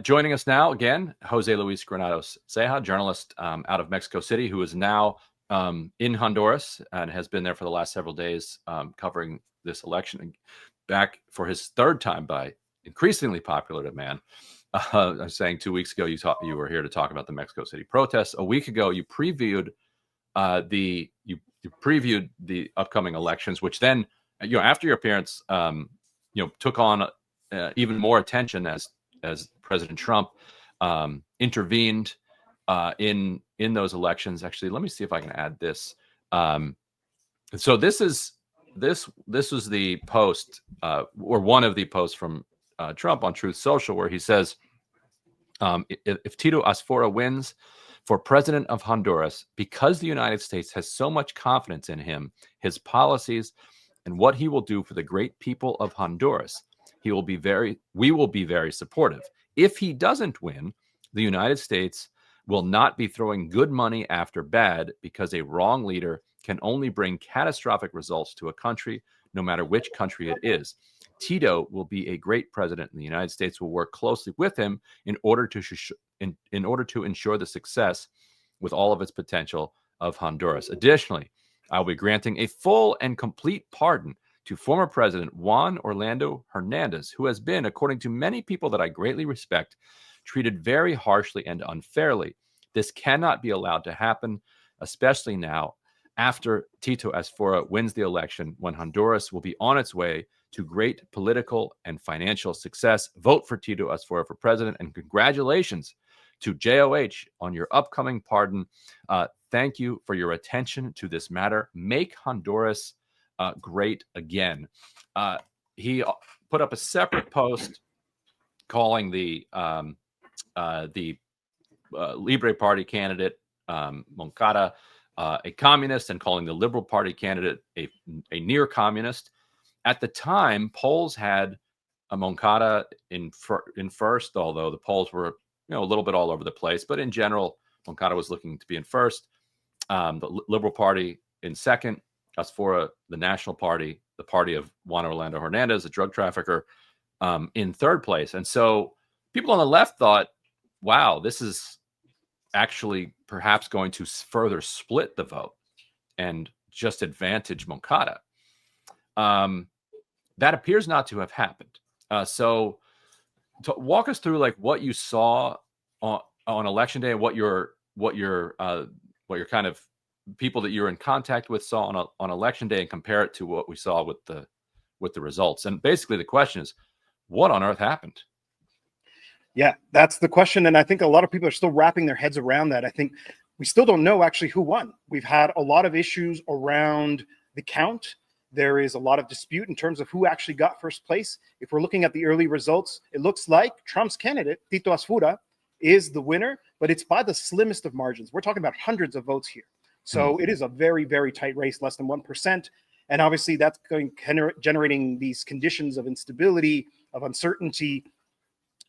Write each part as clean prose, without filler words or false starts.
Joining us now again, José Luis Granados Sea, journalist out of Mexico City, who is now in Honduras and has been there for the last several days covering this election, back for his third time by increasingly popular demand. I was saying 2 weeks ago you were here to talk about the Mexico City protests. A week ago, you previewed the upcoming elections, which then, after your appearance, took on even more attention as President Trump intervened in those elections. Actually, let me see if I can add this. So this was the post or one of the posts from Trump on Truth Social, where he says, if Tito Asfura wins for president of Honduras, because the United States has so much confidence in him, his policies, and what he will do for the great people of Honduras, we will be very supportive. If he doesn't win, the United States will not be throwing good money after bad, because a wrong leader can only bring catastrophic results to a country, no matter which country it is. Tito will be a great president, and the United States will work closely with him in order to ensure the success with all of its potential of Honduras. Additionally, I'll be granting a full and complete pardon to former President Juan Orlando Hernández, who has been, according to many people that I greatly respect, treated very harshly and unfairly. This cannot be allowed to happen, especially now, after Tito Asfura wins the election, when Honduras will be on its way to great political and financial success. Vote for Tito Asfura for president, and congratulations to JOH on your upcoming pardon. Thank you for your attention to this matter. Make Honduras great again. He put up a separate post calling the Libre party candidate Moncada a communist, and calling the Liberal Party candidate a near communist. At the time, polls had a Moncada in first, although the polls were a little bit all over the place. But in general, Moncada was looking to be in first. The Liberal Party in second. Asfura, the National Party, the party of Juan Orlando Hernández, a drug trafficker, in third place. And so people on the left thought, wow, this is actually perhaps going to further split the vote and just advantage Moncada. That appears not to have happened. So to walk us through like what you saw on election day, and what your kind of people that you're in contact with saw on election day, and compare it to what we saw with the results. And basically the question is, what on earth happened? Yeah, that's the question. And I think a lot of people are still wrapping their heads around that. I think we still don't know actually who won. We've had a lot of issues around the count. There is a lot of dispute in terms of who actually got first place. If we're looking at the early results, it looks like Trump's candidate, Tito Asfura, is the winner, but it's by the slimmest of margins. We're talking about hundreds of votes here. So it is a very, very tight race, less than 1%. And obviously that's generating these conditions of instability, of uncertainty.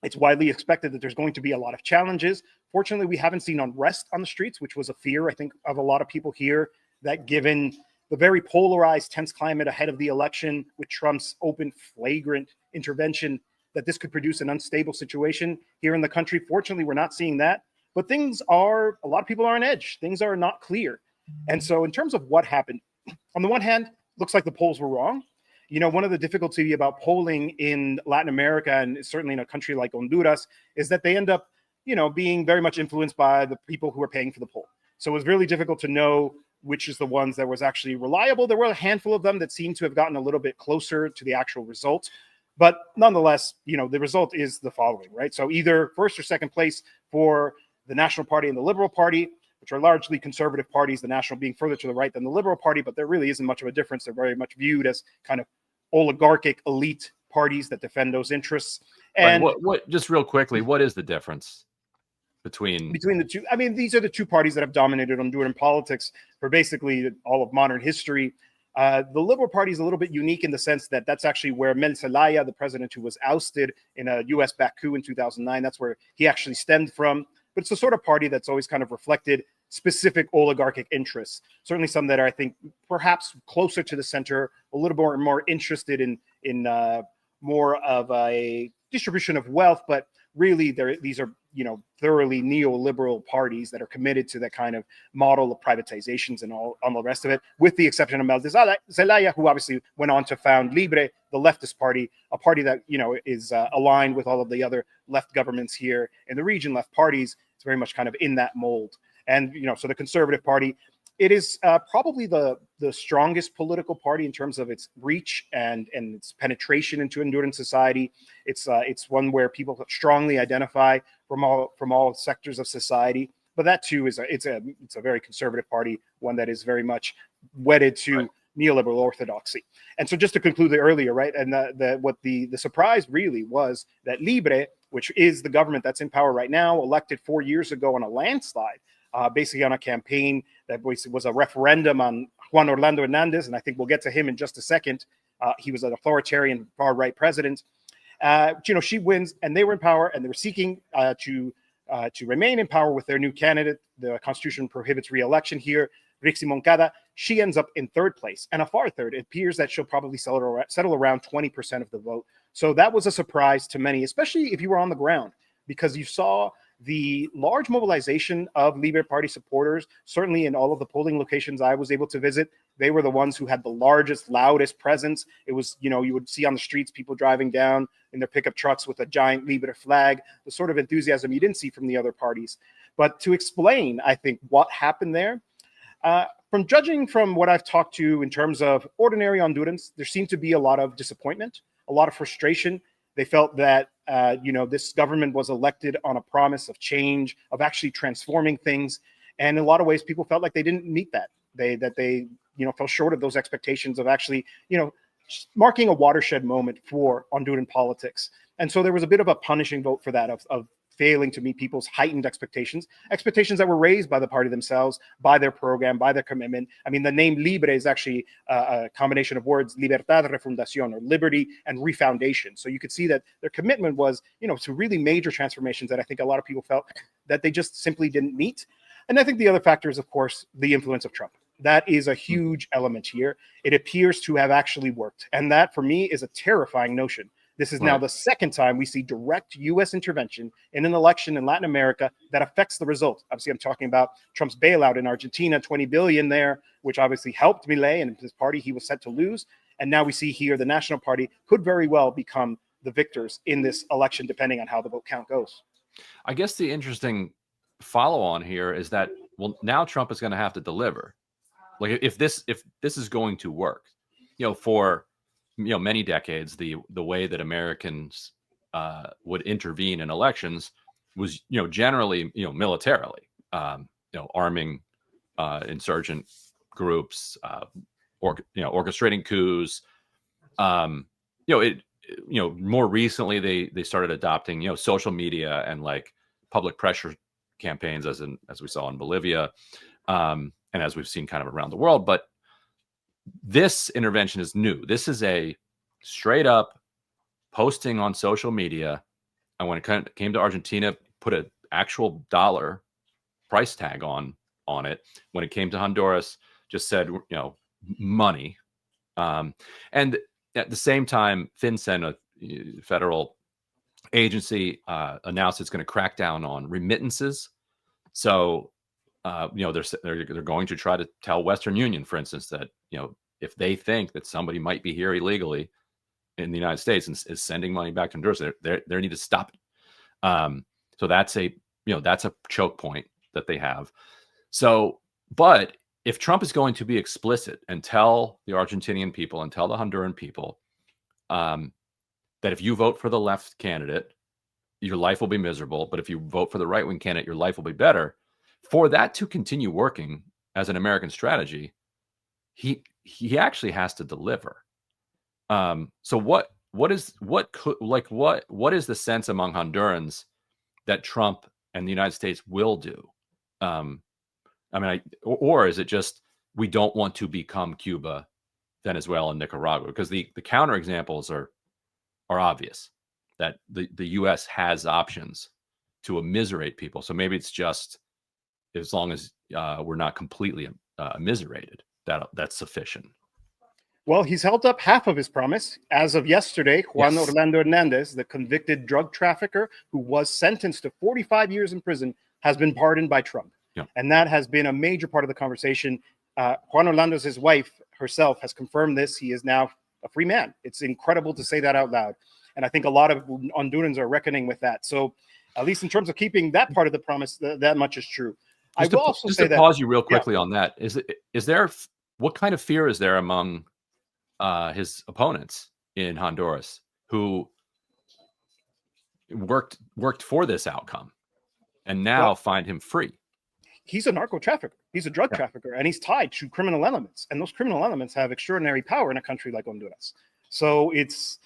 It's widely expected that there's going to be a lot of challenges. Fortunately, we haven't seen unrest on the streets, which was a fear, I think, of a lot of people here, that given the very polarized, tense climate ahead of the election, with Trump's open, flagrant intervention, that this could produce an unstable situation here in the country. Fortunately, we're not seeing that. But a lot of people are on edge. Things are not clear. And so in terms of what happened, on the one hand, looks like the polls were wrong. One of the difficulty about polling in Latin America, and certainly in a country like Honduras, is that they end up, being very much influenced by the people who are paying for the poll. So it was really difficult to know which is the ones that was actually reliable. There were a handful of them that seemed to have gotten a little bit closer to the actual result. But nonetheless, the result is the following, right? So either first or second place for the National Party and the Liberal Party, which are largely conservative parties, the National being further to the right than the Liberal Party, but there really isn't much of a difference. They're very much viewed as kind of oligarchic elite parties that defend those interests. And what just real quickly, what is the difference between the two? I mean, these are the two parties that have dominated Honduran politics for basically all of modern history. The Liberal Party is a little bit unique in the sense that that's actually where Mel Zelaya, the president who was ousted in a U.S.-backed coup in 2009, that's where he actually stemmed from. But it's the sort of party that's always kind of reflected specific oligarchic interests. Certainly some that are, I think, perhaps closer to the center, a little more interested in more of a distribution of wealth, but really these are, thoroughly neoliberal parties that are committed to that kind of model of privatizations and all the rest of it, with the exception of Mel Zelaya, who obviously went on to found Libre, the leftist party, a party that, is aligned with all of the other left governments here in the region, left parties. It's very much kind of in that mold. And, so the Conservative Party, it is probably the strongest political party in terms of its reach and its penetration into Honduran society. It's one where people strongly identify from all sectors of society. But that too is it's a very conservative party, one that is very much wedded to neoliberal orthodoxy. And so, just to conclude earlier, right, and the surprise really was that Libre, which is the government that's in power right now, elected 4 years ago on a landslide. Basically on a campaign that was a referendum on Juan Orlando Hernández, and I think we'll get to him in just a second. He was an authoritarian far-right president. She wins, and they were in power, and they were seeking to remain in power with their new candidate. The Constitution prohibits re-election here, Rixi Moncada. She ends up in third place, and a far third. It appears that she'll probably settle around 20% of the vote. So that was a surprise to many, especially if you were on the ground, because you saw the large mobilization of Libre Party supporters. Certainly in all of the polling locations I was able to visit, they were the ones who had the largest, loudest presence. It was, you would see on the streets people driving down in their pickup trucks with a giant Libre flag, the sort of enthusiasm you didn't see from the other parties. But to explain, I think, what happened there, from judging from what I've talked to in terms of ordinary Hondurans, there seemed to be a lot of disappointment, a lot of frustration. They felt that, this government was elected on a promise of change, of actually transforming things. And in a lot of ways, people felt like they didn't meet that. They fell short of those expectations of actually, marking a watershed moment for Honduran politics. And so there was a bit of a punishing vote for that, of failing to meet people's heightened expectations that were raised by the party themselves, by their program, by their commitment. I mean, the name Libre is actually a combination of words, libertad, refundación, or liberty and refoundation. So you could see that their commitment was, to really major transformations that I think a lot of people felt that they just simply didn't meet. And I think the other factor is, of course, the influence of Trump. That is a huge element here. It appears to have actually worked. And that, for me, is a terrifying notion. This is now the second time we see direct U.S. intervention in an election in Latin America that affects the result. Obviously, I'm talking about Trump's bailout in Argentina, 20 billion there, which obviously helped Milei and his party. He was set to lose. And now we see here the National Party could very well become the victors in this election, depending on how the vote count goes. I guess the interesting follow-on here is that, well, now Trump is going to have to deliver. Like, if this is going to work, for many decades, the way that Americans would intervene in elections was, generally, militarily, arming insurgent groups, orchestrating coups. More recently they started adopting, social media and like public pressure campaigns, as we saw in Bolivia, and as we've seen kind of around the world. But this intervention is new. This is a straight up posting on social media. And when it came to Argentina, put an actual dollar price tag on it. When it came to Honduras, just said, money. And at the same time, FinCEN, a federal agency, announced it's going to crack down on remittances. So, they're going to try to tell Western Union, for instance, that, if they think that somebody might be here illegally in the United States and is sending money back to Honduras, they need to stop it. So that's a choke point that they have. So, but if Trump is going to be explicit and tell the Argentinian people and tell the Honduran people that if you vote for the left candidate, your life will be miserable, but if you vote for the right-wing candidate, your life will be better. For that to continue working as an American strategy, he actually has to deliver. So what is the sense among Hondurans that Trump and the United States will do? Or is it just we don't want to become Cuba, Venezuela, and Nicaragua? Because the counter examples are obvious, that the U.S. has options to immiserate people. So maybe it's just, as long as we're not completely immiserated, that's sufficient. Well, he's held up half of his promise. As of yesterday, Juan Yes. Orlando Hernández, the convicted drug trafficker who was sentenced to 45 years in prison, has been pardoned by Trump. Yeah. And that has been a major part of the conversation. Juan Orlando's his wife herself has confirmed this. He is now a free man. It's incredible to say that out loud. And I think a lot of Hondurans are reckoning with that. So, at least in terms of keeping that part of the promise, that much is true. I will also say that. Pause you real quickly on that. Is there what kind of fear is there among his opponents in Honduras who worked for this outcome and now find him free? He's a narco trafficker. He's a drug trafficker, and he's tied to criminal elements. And those criminal elements have extraordinary power in a country like Honduras. So it's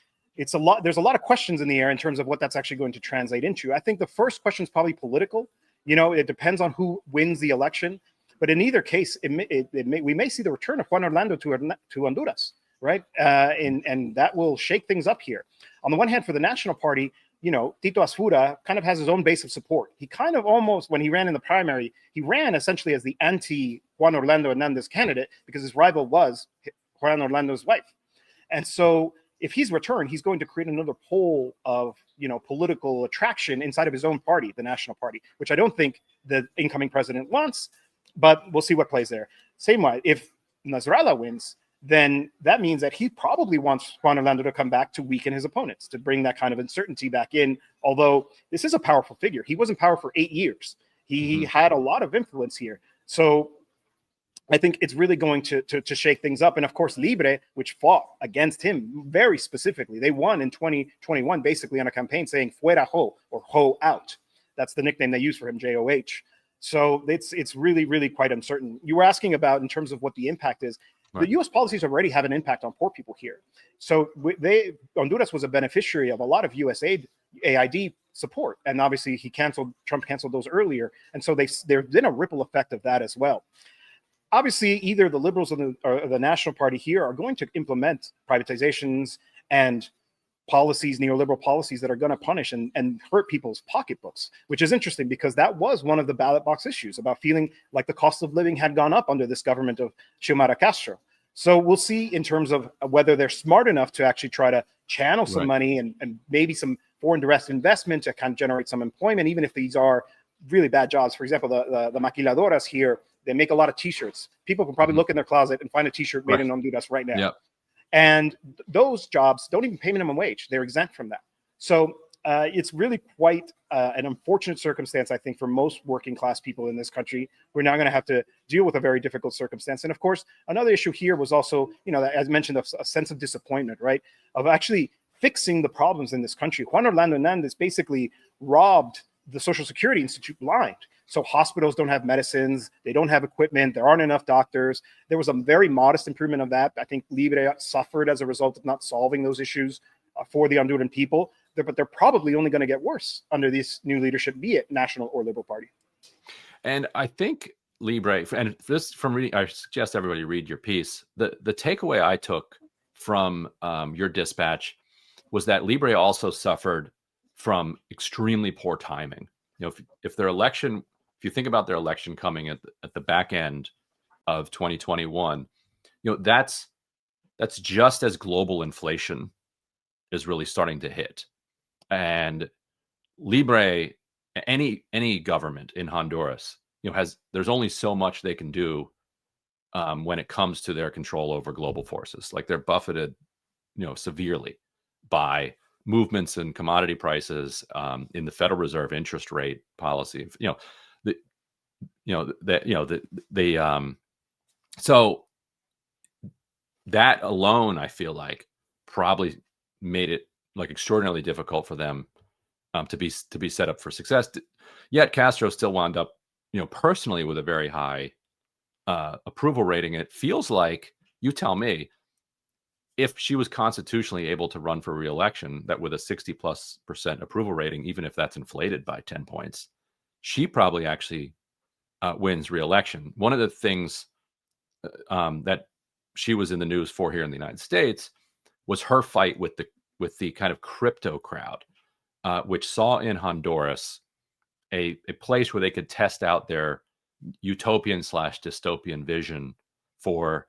a lot. There's a lot of questions in the air in terms of what that's actually going to translate into. I think the first question is probably political. It depends on who wins the election. But in either case, we may see the return of Juan Orlando to Honduras, right? And that will shake things up here. On the one hand, for the National Party, Tito Asfura kind of has his own base of support. He kind of almost, when he ran in the primary, he ran essentially as the anti-Juan Orlando Hernández candidate because his rival was Juan Orlando's wife. And so if he's returned, he's going to create another pole of, political attraction inside of his own party, the National Party, which I don't think the incoming president wants, but we'll see what plays there. Same way, if Nasrallah wins, then that means that he probably wants Juan Orlando to come back to weaken his opponents, to bring that kind of uncertainty back in. Although this is a powerful figure. He was in power for 8 years. He had a lot of influence here. So I think it's really going to shake things up. And of course, Libre, which fought against him very specifically, they won in 2021, basically on a campaign saying "Fuera Ho" or "Ho out." That's the nickname they use for him, JOH. So it's really, really quite uncertain. You were asking about in terms of what the impact is. Right. The U.S. policies already have an impact on poor people here. So Honduras was a beneficiary of a lot of USAID support, and obviously Trump canceled those earlier, and so there's been a ripple effect of that as well. Obviously, either the liberals or the National Party here are going to implement privatizations and policies, neoliberal policies that are going to punish and hurt people's pocketbooks, which is interesting because that was one of the ballot box issues about feeling like the cost of living had gone up under this government of Xiomara Castro. So we'll see in terms of whether they're smart enough to actually try to channel some money and maybe some foreign direct investment to kind of generate some employment, even if these are really bad jobs. For example, the maquiladoras here, they make a lot of T-shirts. People can probably look in their closet and find a T-shirt made in Honduras right now. Yep. And those jobs don't even pay minimum wage. They're exempt from that. So it's really quite an unfortunate circumstance, I think, for most working class people in this country. We're now going to have to deal with a very difficult circumstance. And of course, another issue here was also, as mentioned, a sense of disappointment, right? Of actually fixing the problems in this country. Juan Orlando Hernández basically robbed the Social Security Institute blind. So hospitals don't have medicines, they don't have equipment, there aren't enough doctors. There was a very modest improvement of that. I think Libre suffered as a result of not solving those issues for the Honduran people, but they're probably only going to get worse under this new leadership, be it national or liberal party. And I think Libre, and this from reading, I suggest everybody read your piece. The takeaway I took from your dispatch was that Libre also suffered from extremely poor timing. If their election, if you think about their election coming at the back end of 2021, that's just as global inflation is really starting to hit. And Libre, any government in Honduras, there's only so much they can do when it comes to their control over global forces. Like they're buffeted, severely by movements in commodity prices, in the Federal Reserve interest rate policy. So that alone, I feel like, probably made it like extraordinarily difficult for them to be set up for success. Yet Castro still wound up, personally with a very high approval rating. And it feels like, you tell me, if she was constitutionally able to run for re-election, that with a 60+% approval rating, even if that's inflated by 10 points, she probably actually wins re-election. One of the things that she was in the news for here in the United States was her fight with the kind of crypto crowd, which saw in Honduras a place where they could test out their utopian/dystopian vision for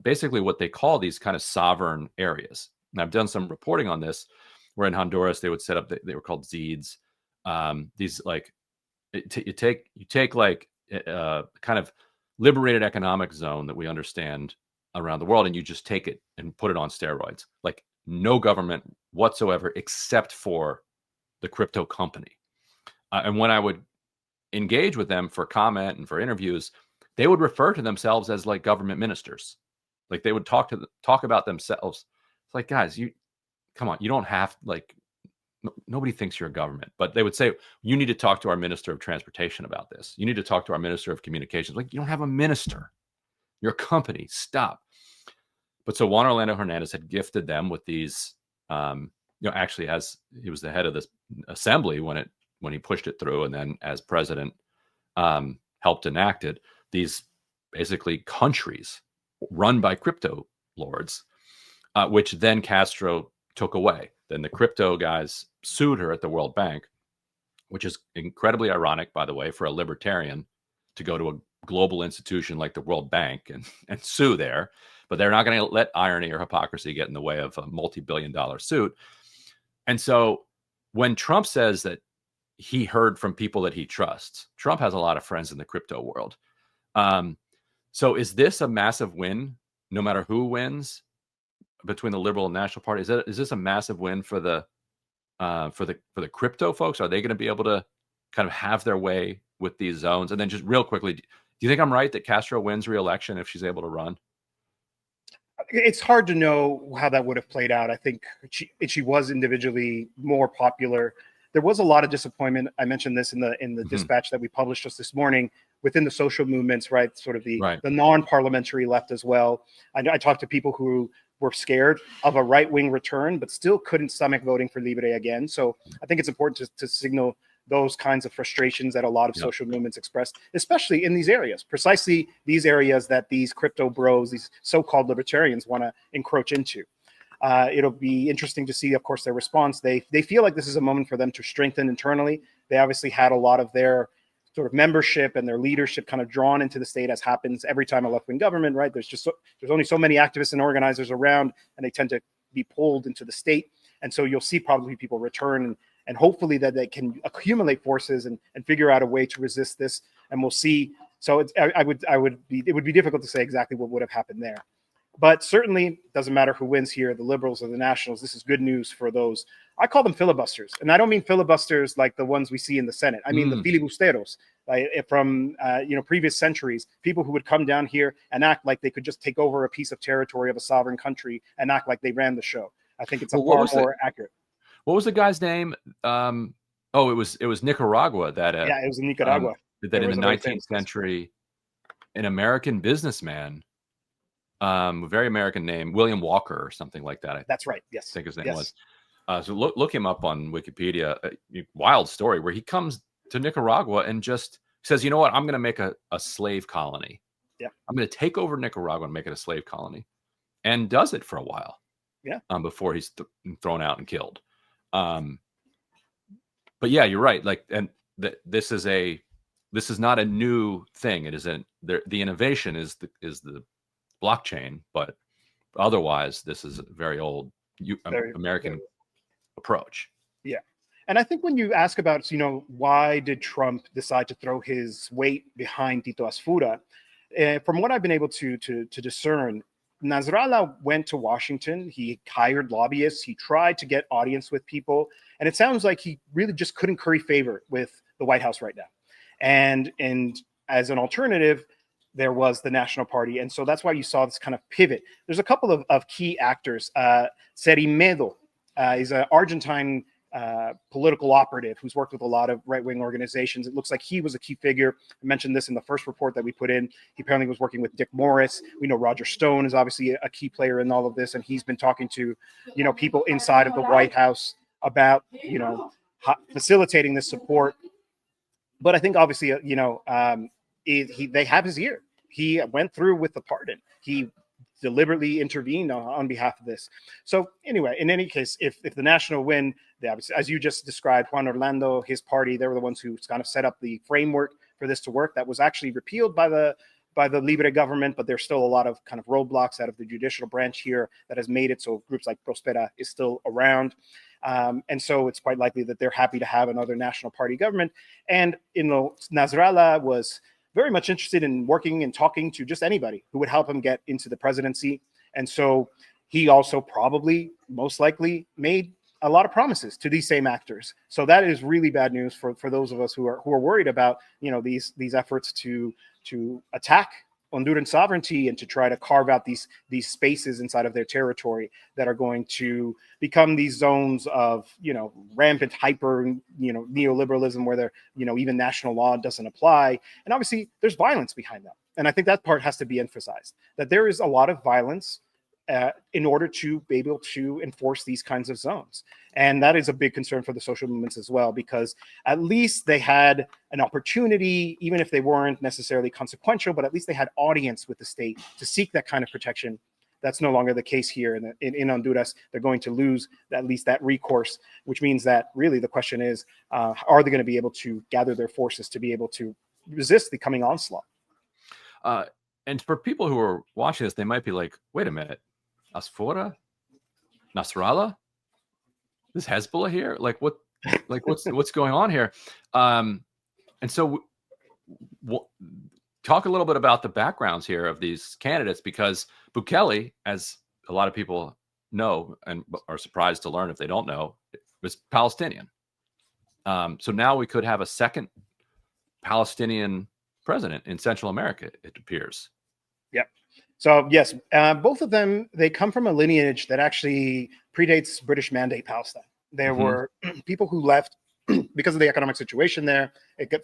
basically what they call these kind of sovereign areas. And I've done some reporting on this, where in Honduras they would set up, they were called ZEEDs. These like you take like kind of liberated economic zone that we understand around the world, and you just take it and put it on steroids, like no government whatsoever except for the crypto company. And when I would engage with them for comment and for interviews, they would refer to themselves as like government ministers. Like they would talk about themselves. It's like, guys, come on, you don't have like, nobody thinks you're a government, but they would say, you need to talk to our minister of transportation about this. You need to talk to our minister of communications. Like, you don't have a minister. You're a company. Stop. But so Juan Orlando Hernández had gifted them with these, actually, as he was the head of this assembly when he pushed it through, and then as president, helped enact it, these basically countries run by crypto lords, which then Castro took away. Then the crypto guys sued her at the World Bank, which is incredibly ironic, by the way, for a libertarian to go to a global institution like the World Bank and sue there. But they're not going to let irony or hypocrisy get in the way of a multi-billion-dollar suit. And so when Trump says that he heard from people that he trusts, Trump has a lot of friends in the crypto world. So is this a massive win, no matter who wins, between the Liberal and National Party? Is this a massive win for the crypto folks? Are they going to be able to kind of have their way with these zones? And then just real quickly, do you think I'm right that Castro wins re-election if she's able to run? It's hard to know how that would have played out. I think she was individually more popular. There was a lot of disappointment. I mentioned this in the dispatch that we published just this morning within the social movements, right? Sort of the non-parliamentary left as well. I talked to people who were scared of a right-wing return, but still couldn't stomach voting for Libre again. So I think it's important to signal those kinds of frustrations that a lot of social movements express, especially in these areas, precisely these areas that these crypto bros, these so-called libertarians, want to encroach into. It'll be interesting to see, of course, their response. They feel like this is a moment for them to strengthen internally. They obviously had a lot of their sort of membership and their leadership kind of drawn into the state, as happens every time a left-wing government, right? There's only so many activists and organizers around, and they tend to be pulled into the state. And so you'll see probably people return and hopefully that they can accumulate forces and figure out a way to resist this. And we'll see. So it would be difficult to say exactly what would have happened there. But certainly doesn't matter who wins here, the Liberals or the Nationals. This is good news for those. I call them filibusters. And I don't mean filibusters like the ones we see in the Senate. I mean the filibusteros, from previous centuries, people who would come down here and act like they could just take over a piece of territory of a sovereign country and act like they ran the show. I think it's far more accurate. What was the guy's name? It was Nicaragua that it was in Nicaragua. That in the 19th century, an American businessman, very American name, William Walker or something like that. That's right. Yes. I think his name was. So look him up on Wikipedia. Wild story where he comes to Nicaragua and just says, you know what, I'm going to make a slave colony. Yeah. I'm going to take over Nicaragua and make it a slave colony, and does it for a while. Yeah. Before he's thrown out and killed. But yeah, you're right. Like, and this is not a new thing. It isn't. The innovation is the blockchain, but otherwise, this is a very old American approach. Yeah, and I think when you ask about, why did Trump decide to throw his weight behind Tito Asfura, from what I've been able to discern, Nasrallah went to Washington. He hired lobbyists. He tried to get audience with people. And it sounds like he really just couldn't curry favor with the White House right now. And as an alternative, there was the National Party. And so that's why you saw this kind of pivot. There's a couple of key actors. Cerimedo is an Argentine political operative who's worked with a lot of right-wing organizations. It looks like he was a key figure. I mentioned this in the first report that we put in. He apparently was working with Dick Morris. We know Roger Stone is obviously a key player in all of this, and he's been talking to, people inside of the White House about, facilitating this support. But I think obviously, they have his ear. He went through with the pardon. He deliberately intervened on behalf of this. So anyway, in any case, if the National win, as you just described, Juan Orlando, his party, they were the ones who kind of set up the framework for this to work. That was actually repealed by the by the Libre government, but there's still a lot of kind of roadblocks out of the judicial branch here that has made it so groups like Prospera is still around. And so it's quite likely that they're happy to have another national party government. And Nasrallah was very much interested in working and talking to just anybody who would help him get into the presidency. And so he also probably, most likely, made a lot of promises to these same actors. So that is really bad news for those of us who are worried about, you know, these efforts to attack Honduran sovereignty and to try to carve out these spaces inside of their territory that are going to become these zones of, you know, rampant hyper, you know, neoliberalism where there, you know, even national law doesn't apply. And obviously there's violence behind that. And I think that part has to be emphasized, that there is a lot of violence in order to be able to enforce these kinds of zones. And that is a big concern for the social movements as well, because at least they had an opportunity, even if they weren't necessarily consequential, but at least they had audience with the state to seek that kind of protection. That's no longer the case here in Honduras. They're going to lose at least that recourse, which means that really the question is, are they going to be able to gather their forces to be able to resist the coming onslaught? And for people who are watching this, they might be like, wait a minute, Asfura? Nasrallah? This Hezbollah here? What's going on here? And so talk a little bit about the backgrounds here of these candidates, because Bukele, as a lot of people know and are surprised to learn if they don't know, was Palestinian. So now we could have a second Palestinian president in Central America, it appears. Yep. So yes, both of them, they come from a lineage that actually predates British Mandate Palestine. There were people who left because of the economic situation there.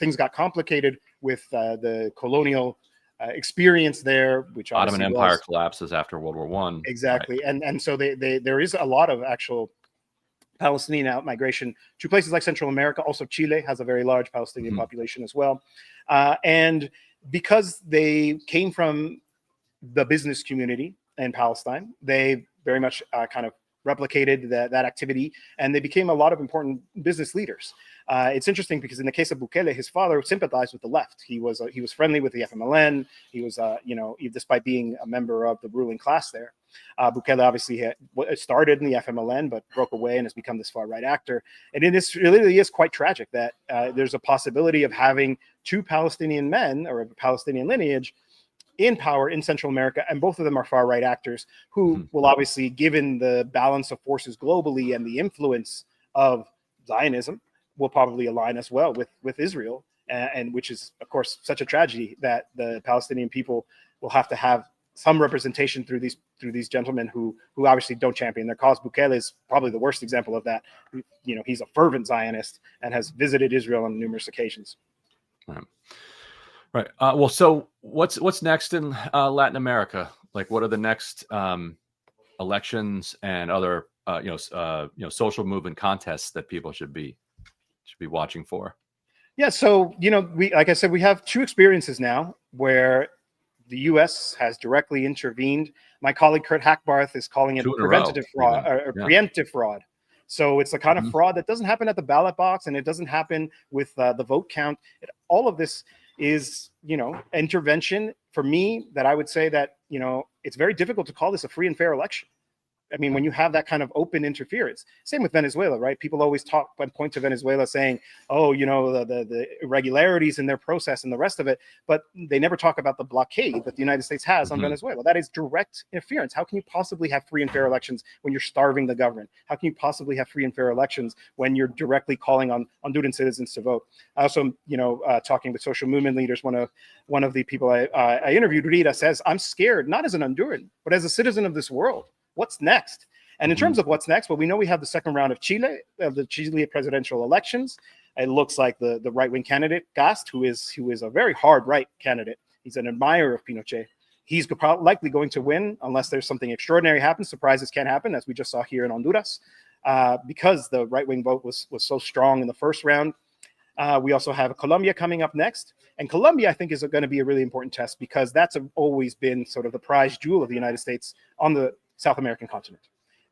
Things got complicated with the colonial experience there, which Ottoman Empire collapses after World War I. Exactly. Right. And so there is a lot of actual Palestinian out-migration to places like Central America. Also, Chile has a very large Palestinian population as well. And because they came from the business community in Palestine, they very much kind of replicated that activity, and they became a lot of important business leaders. It's interesting because in the case of Bukele, his father sympathized with the left. He was friendly with the FMLN. He was, despite being a member of the ruling class there. Bukele obviously started in the FMLN, but broke away and has become this far-right actor. And it really is quite tragic that there's a possibility of having two Palestinian men or a Palestinian lineage in power in Central America, and both of them are far-right actors who will obviously, given the balance of forces globally and the influence of Zionism, will probably align as well with Israel, and which is, of course, such a tragedy that the Palestinian people will have to have some representation through these gentlemen who obviously don't champion their cause. Bukele is probably the worst example of that. You know, he's a fervent Zionist and has visited Israel on numerous occasions. Right. Well, so what's next in Latin America? Like, what are the next elections and other social movement contests that people should be watching for? Yeah. So like I said, we have two experiences now where the U.S. has directly intervened. My colleague Kurt Hackbarth is calling it preventative fraud or preemptive fraud. So it's a kind of fraud that doesn't happen at the ballot box, and it doesn't happen with the vote count. All of this is, intervention for me that I would say that, it's very difficult to call this a free and fair election. I mean, when you have that kind of open interference, same with Venezuela, right? People always talk and point to Venezuela saying, oh, the irregularities in their process and the rest of it, but they never talk about the blockade that the United States has on Venezuela. That is direct interference. How can you possibly have free and fair elections when you're starving the government? How can you possibly have free and fair elections when you're directly calling on Honduran citizens to vote? I also, talking with social movement leaders, one of the people I interviewed, Rita, says, I'm scared, not as an Honduran, but as a citizen of this world. What's next? And in terms of what's next, well, we know we have the second round of the Chile presidential elections. It looks like the right-wing candidate, Gast, who is a very hard right candidate. He's an admirer of Pinochet. He's likely going to win unless there's something extraordinary happens. Surprises can happen, as we just saw here in Honduras, because the right-wing vote was so strong in the first round. We also have Colombia coming up next. And Colombia, I think, is going to be a really important test because that's always been sort of the prize jewel of the United States on the South American continent.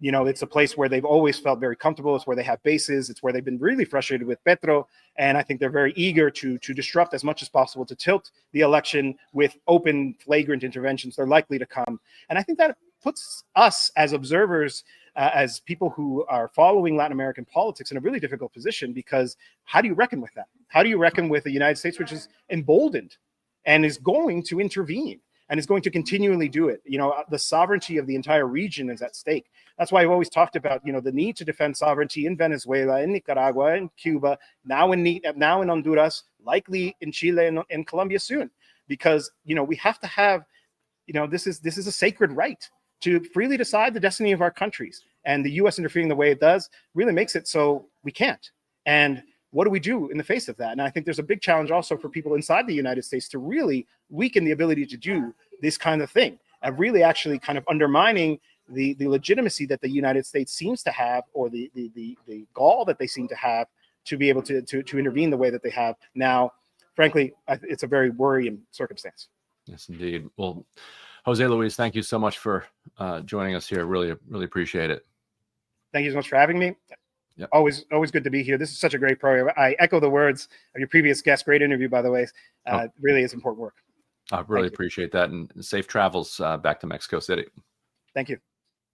You know, it's a place where they've always felt very comfortable. It's where they have bases. It's where they've been really frustrated with Petro. And I think they're very eager to disrupt as much as possible, to tilt the election with open, flagrant interventions. They're likely to come. And I think that puts us as observers, as people who are following Latin American politics, in a really difficult position, because how do you reckon with that? How do you reckon with the United States, which is emboldened and is going to intervene and is going to continually do it? You know, the sovereignty of the entire region is at stake. That's why I've always talked about, you know, the need to defend sovereignty in Venezuela, in Nicaragua, in Cuba, now in Honduras, likely in Chile and Colombia soon, because, you know, we have to have, you know, this is a sacred right to freely decide the destiny of our countries. And the U.S. interfering the way it does really makes it so we can't. And what do we do in the face of that? And I think there's a big challenge also for people inside the United States to really weaken the ability to do this kind of thing, and really actually kind of undermining the legitimacy that the United States seems to have, or the gall that they seem to have, to be able to intervene the way that they have now. Frankly, it's a very worrying circumstance. Yes, indeed. Well, Jose Luis, thank you so much for joining us here. Really appreciate it. Thank you so much for having me. Yep. Always good to be here. This is such a great program. I echo the words of your previous guest. Great interview, by the way. Really is important work. I really appreciate that, and safe travels back to Mexico City. Thank you.